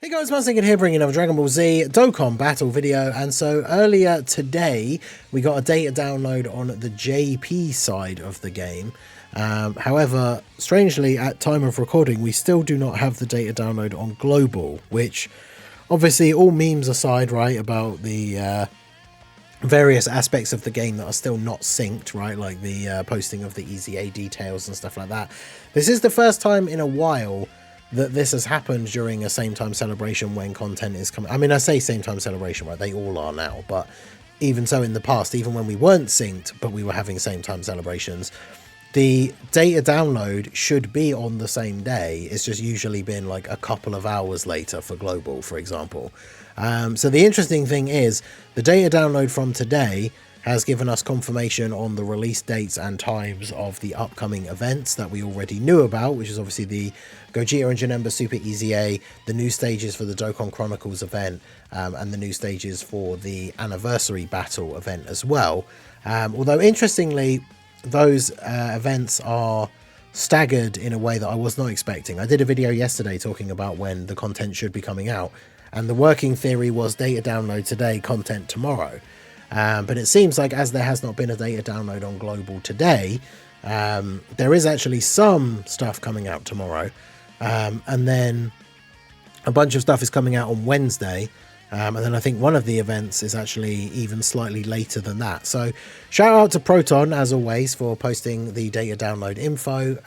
Hey guys, Mansinkin here bringing another Dragon Ball Z Dokkan battle video, and so earlier today we got a data download on the JP side of the game. However, strangely at time of recording we still do not have the data download on global, which obviously all memes aside, right, about the various aspects of the game that are still not synced, right, like the posting of the EZA details and stuff like that. This is the first time in a while that this has happened during a same time celebration when content is coming. I mean, I say same time celebration, right? They all are now, but even so in the past, even when we weren't synced, but we were having same time celebrations, the data download should be on the same day. It's just usually been like a couple of hours later for global, for example. So the interesting thing is the data download from today has given us confirmation on the release dates and times of the upcoming events that we already knew about, which is obviously the Gogeta and Janemba Super EZA, the new stages for the Dokkan Chronicles event, and the new stages for the Anniversary Battle event as well. Although interestingly, those events are staggered in a way that I was not expecting. I did a video yesterday talking about when the content should be coming out, and the working theory was data download today, content tomorrow. But it seems like as there has not been a data download on global today, there is actually some stuff coming out tomorrow, and then a bunch of stuff is coming out on Wednesday, and then I think one of the events is actually even slightly later than that. So shout out to Proton as always for posting the data download info.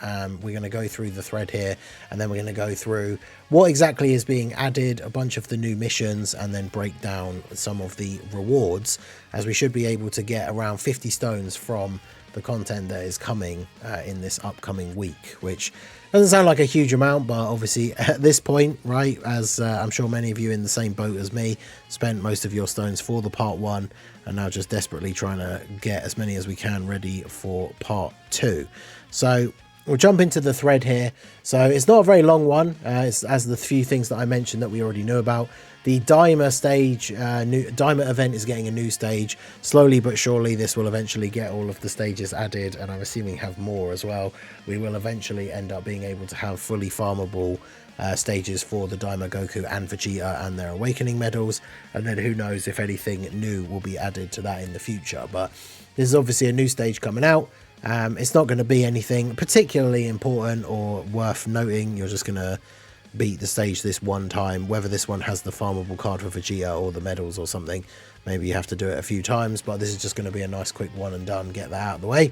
We're going to go through the thread here, and then we're going to go through what exactly is being added, a bunch of the new missions, and then break down some of the rewards, as we should be able to get around 50 stones from the content that is coming in this upcoming week, which doesn't sound like a huge amount, but obviously at this point, right, as I'm sure many of you in the same boat as me spent most of your stones for the part 1 and now just desperately trying to get as many as we can ready for part 2. So we'll jump into the thread here. So it's not a very long one, it's as the few things that I mentioned that we already knew about. The Daima stage, Daima event is getting a new stage. Slowly but surely this will eventually get all of the stages added, and I'm assuming have more as well. We will eventually end up being able to have fully farmable stages for the Daima, Goku and Vegeta and their awakening medals, and then who knows if anything new will be added to that in the future. But this is obviously a new stage coming out. It's not going to be anything particularly important or worth noting. You're just going to beat the stage this one time. Whether this one has the farmable card for Vegeta or the medals or something, maybe you have to do it a few times, but this is just going to be a nice quick one and done, get that out of the way.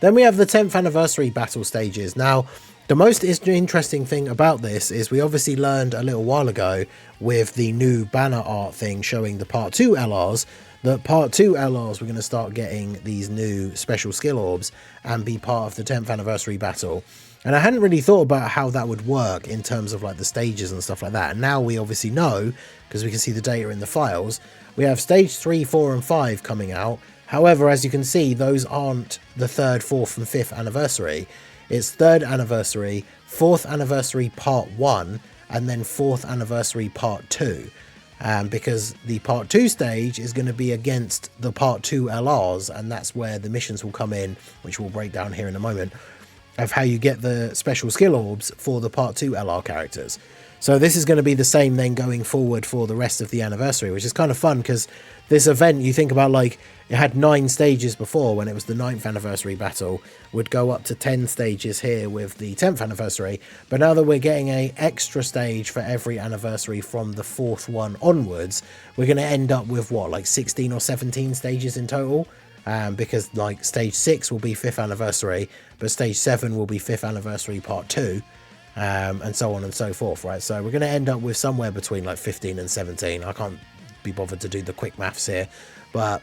Then we have the 10th anniversary battle stages. Now the most interesting thing about this is we obviously learned a little while ago with the new banner art thing showing the part 2 LRs, that part 2 LRs we're going to start getting these new special skill orbs and be part of the 10th anniversary battle. And I hadn't really thought about how that would work in terms of like the stages and stuff like that. And now we obviously know, because we can see the data in the files. We have stage 3, 4 and 5 coming out. However, as you can see, those aren't the 3rd, 4th and 5th anniversary. It's 3rd anniversary, 4th anniversary part 1, and then 4th anniversary part 2. Because the part 2 stage is going to be against the part 2 LRs, and that's where the missions will come in, which we'll break down here in a moment, of how you get the special skill orbs for the part 2 LR characters. So this is going to be the same then going forward for the rest of the anniversary, which is kind of fun, because this event, you think about, like, it had 9 stages before when it was the 9th anniversary battle, would go up to 10 stages here with the 10th anniversary, but now that we're getting a extra stage for every anniversary from the 4th one onwards, we're going to end up with what, like 16 or 17 stages in total? Because like stage 6 will be 5th anniversary, but stage 7 will be 5th anniversary part 2, and so on and so forth, right? So we're going to end up with somewhere between like 15 and 17. I can't be bothered to do the quick maths here, but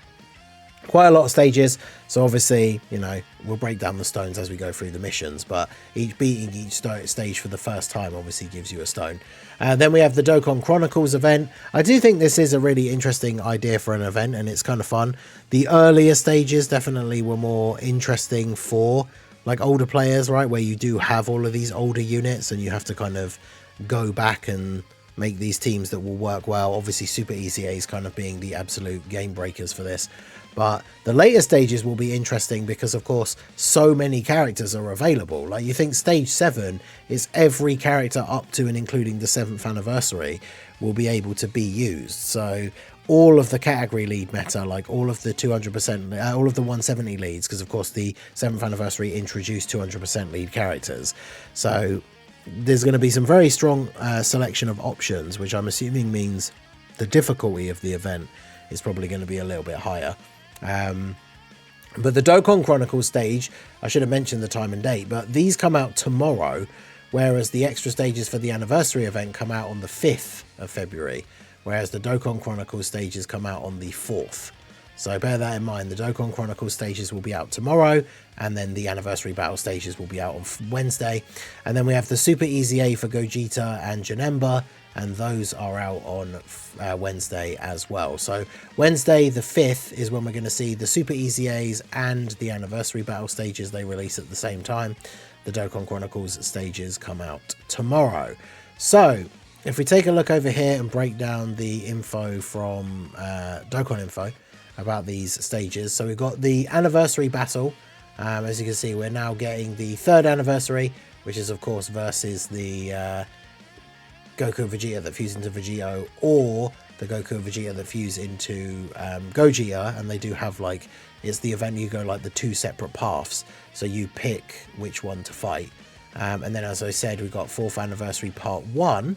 quite a lot of stages. So obviously, you know, we'll break down the stones as we go through the missions, but beating each stage for the first time obviously gives you a stone. Then we have the Dokkan Chronicles event. I do think this is a really interesting idea for an event, and it's kind of fun. The earlier stages definitely were more interesting for like older players, right, where you do have all of these older units and you have to kind of go back and make these teams that will work well. Obviously Super Easy A's kind of being the absolute game breakers for this, but the later stages will be interesting because of course so many characters are available. Like, you think stage 7 is every character up to and including the 7th anniversary will be able to be used. So all of the category lead meta, like all of the 200%, all of the 170 leads, because of course the 7th anniversary introduced 200% lead characters. So there's going to be some very strong selection of options, which I'm assuming means the difficulty of the event is probably going to be a little bit higher. But the Dokkan Chronicles stage, I should have mentioned the time and date, but these come out tomorrow, whereas the extra stages for the anniversary event come out on the 5th of February, whereas the Dokkan Chronicles stages come out on the 4th. So bear that in mind. The Dokkan Chronicles stages will be out tomorrow, and then the anniversary battle stages will be out on Wednesday. And then we have the Super Easy A for Gogeta and Janemba, and those are out on Wednesday as well. So Wednesday the 5th is when we're going to see the Super Easy A's and the anniversary battle stages. They release at the same time. The Dokkan Chronicles stages come out tomorrow. So if we take a look over here and break down the info from Dokkan Info about these stages. So we've got the anniversary battle. As you can see, we're now getting the 3rd anniversary, which is of course versus the Goku and Vegeta that fuse into Vegito, or the Goku and Vegeta that fuse into Gogeta. And they do have, like, it's the event you go like the 2 separate paths, so you pick which one to fight. And then, as I said, we've got 4th anniversary part 1,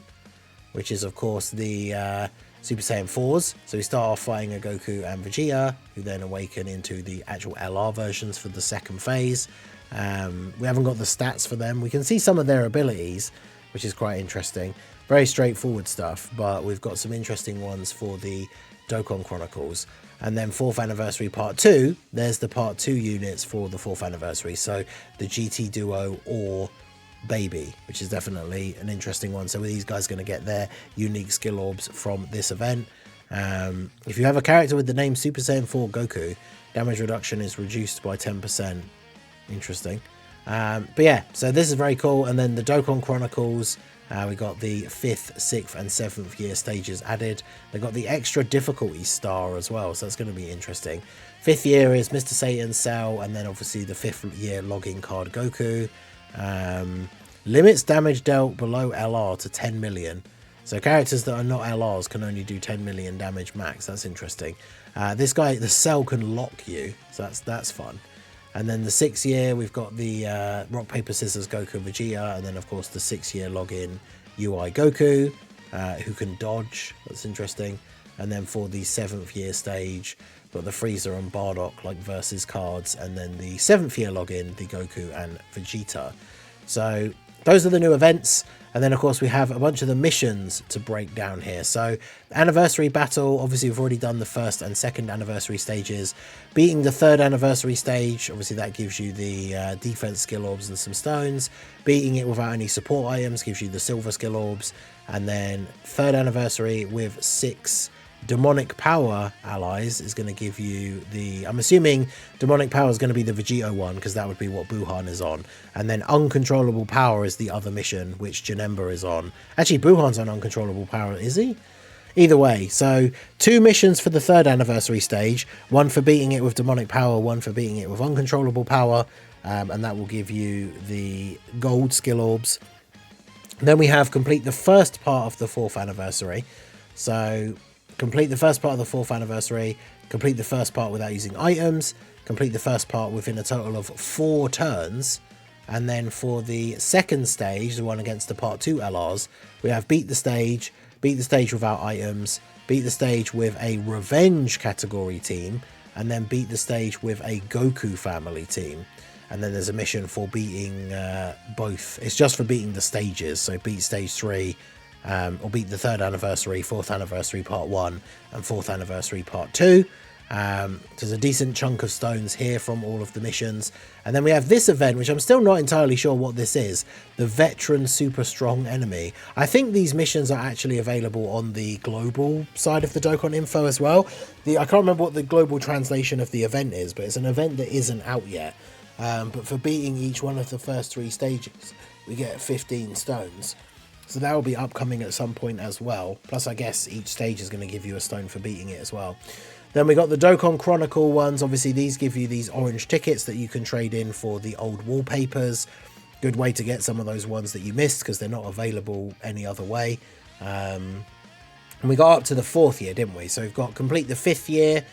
which is of course the Super Saiyan 4s. So we start off fighting a Goku and Vegeta, who then awaken into the actual LR versions for the 2nd phase. We haven't got the stats for them. We can see some of their abilities, which is quite interesting. Very straightforward stuff, but we've got some interesting ones for the Dokkan Chronicles. And then 4th anniversary part 2, there's the part 2 units for the 4th anniversary. So the GT Duo or Baby, which is definitely an interesting one. So these guys are going to get their unique skill orbs from this event. If you have a character with the name Super Saiyan 4 Goku, damage reduction is reduced by 10%. Interesting. But yeah, so this is very cool. And then the Dokkan Chronicles, we got the 5th, 6th and 7th year stages added. They got the extra difficulty star as well, so that's going to be interesting. 5th year is Mr. Satan, Cell, and then obviously the 5th year login card Goku. Limits damage dealt below LR to 10 million. So characters that are not LRs can only do 10 million damage max. That's interesting. This guy, the Cell, can lock you, so that's fun. And then the 6th year, we've got the Rock, Paper, Scissors Goku and Vegeta. And then, of course, the 6th year login UI Goku, who can dodge. That's interesting. And then for the 7th year stage, got the Frieza and Bardock, like, versus cards. And then the 7th year login, the Goku and Vegeta. So those are the new events. And then, of course, we have a bunch of the missions to break down here. So, anniversary battle, obviously, we've already done the 1st and 2nd anniversary stages. Beating the 3rd anniversary stage, obviously, that gives you the defense skill orbs and some stones. Beating it without any support items gives you the silver skill orbs. And then, 3rd anniversary with 6 demonic power allies is going to give you the, I'm assuming demonic power is going to be the Vegito one, because that would be what Buhan is on. And then uncontrollable power is the other mission, which Janemba is on. Actually, Buhan's on uncontrollable power, is he? Either way, so 2 missions for the 3rd anniversary stage, 1 for beating it with demonic power, 1 for beating it with uncontrollable power, and that will give you the gold skill orbs. Then we have complete the first part of the 4th anniversary. So complete the first part of the 4th anniversary, complete the first part without using items, complete the first part within a total of 4 turns, and then for the 2nd stage, the one against the part 2 LRs, we have beat the stage without items, beat the stage with a revenge category team, and then beat the stage with a Goku family team. And then there's a mission for beating both. It's just for beating the stages, so beat stage 3, or beat the 3rd anniversary, 4th anniversary part 1, and 4th anniversary part 2. There's a decent chunk of stones here from all of the missions. And then we have this event, which I'm still not entirely sure what this is. The Veteran Super Strong Enemy. I think these missions are actually available on the global side of the Dokkan Info as well. I can't remember what the global translation of the event is, but it's an event that isn't out yet. But for beating each one of the first 3 stages, we get 15 stones. So that will be upcoming at some point as well. Plus, I guess each stage is going to give you a stone for beating it as well. Then we got the Dokkan Chronicle ones. Obviously, these give you these orange tickets that you can trade in for the old wallpapers. Good way to get some of those ones that you missed because they're not available any other way. And we got up to the 4th year, didn't we? So we've got complete the 5th year.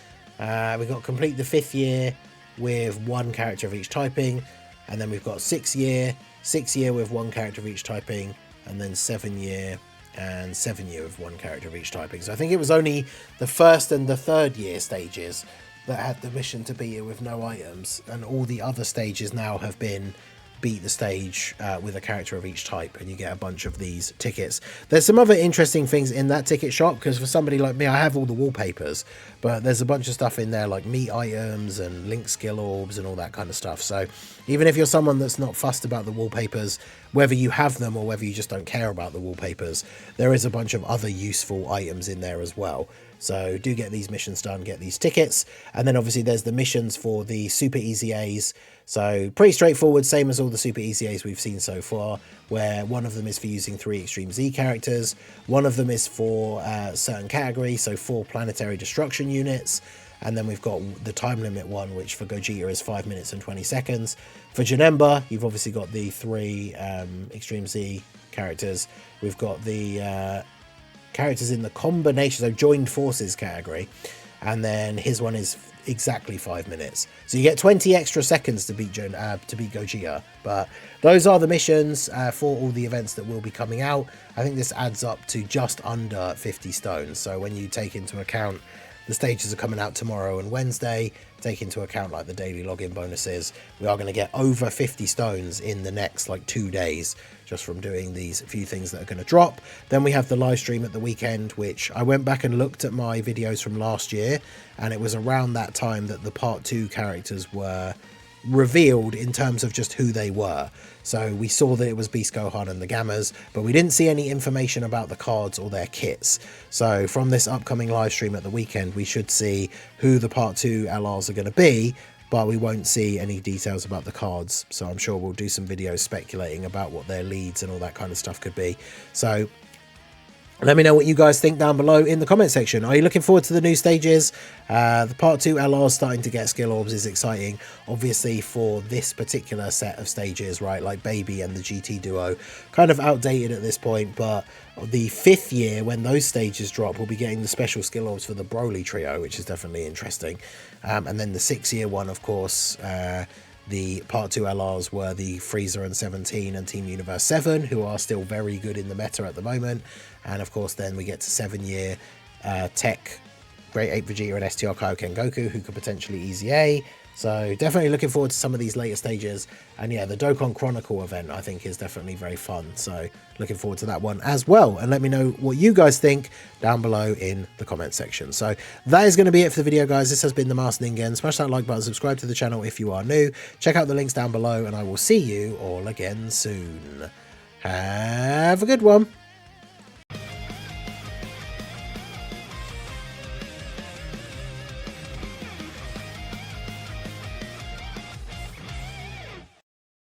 We got complete the 5th year with 1 character of each typing. And then we've got 6th year with 1 character of each typing. And then 7 year and 7 year with 1 character of each typing. So I think it was only the 1st and the 3rd year stages that had the mission to beat it with no items, and all the other stages now have been beat the stage with a character of each type, and you get a bunch of these tickets. There's some other interesting things in that ticket shop, because for somebody like me, I have all the wallpapers, but there's a bunch of stuff in there like meat items and link skill orbs and all that kind of stuff. So even if you're someone that's not fussed about the wallpapers, whether you have them or whether you just don't care about the wallpapers, there is a bunch of other useful items in there as well. So do get these missions done, get these tickets. And then obviously there's the missions for the super easy A's. So pretty straightforward, same as all the super easy A's we've seen so far, where one of them is for using 3 Extreme Z characters. One of them is for a certain category, so 4 planetary destruction units. And then we've got the time limit one, which for Gogeta is 5 minutes and 20 seconds. For Janemba, you've obviously got the 3 Extreme Z characters. We've got the characters in the combination, so joined forces category, and then his one is exactly 5 minutes, so you get 20 extra seconds to beat Gogeta. But those are the missions for all the events that will be coming out. I think this adds up to just under 50 stones, so when you take into account the stages are coming out tomorrow and Wednesday, take into account like the daily login bonuses, we are going to get over 50 stones in the next like 2 days just from doing these few things that are going to drop. Then we have the live stream at the weekend, which I went back and looked at my videos from last year, and it was around that time that the part 2 characters were revealed in terms of just who they were. So we saw that it was Beast Gohan and the Gammas, but we didn't see any information about the cards or their kits. So from this upcoming live stream at the weekend, we should see who the part 2 LRs are going to be, but we won't see any details about the cards. So I'm sure we'll do some videos speculating about what their leads and all that kind of stuff could be. So let me know what you guys think down below in the comment section. Are you looking forward to the new stages? The part 2 LR starting to get skill orbs is exciting, obviously, for this particular set of stages, right? Like Baby and the GT Duo, kind of outdated at this point, but the 5th year, when those stages drop, we'll be getting the special skill orbs for the Broly trio, which is definitely interesting. And then the 6th year one, of course, the part 2 LRs were the Frieza and 17 and Team Universe 7, who are still very good in the meta at the moment. And of course then we get to 7 year Tech, Great Ape Vegeta and STR Kaioken Goku, who could potentially easy A. So definitely looking forward to some of these later stages. And yeah, the Dokkan Chronicle event I think is definitely very fun. So looking forward to that one as well. And let me know what you guys think down below in the comment section. So that is going to be it for the video, guys. This has been the Master Ningen. Smash that like button, subscribe to the channel if you are new. Check out the links down below, and I will see you all again soon. Have a good one.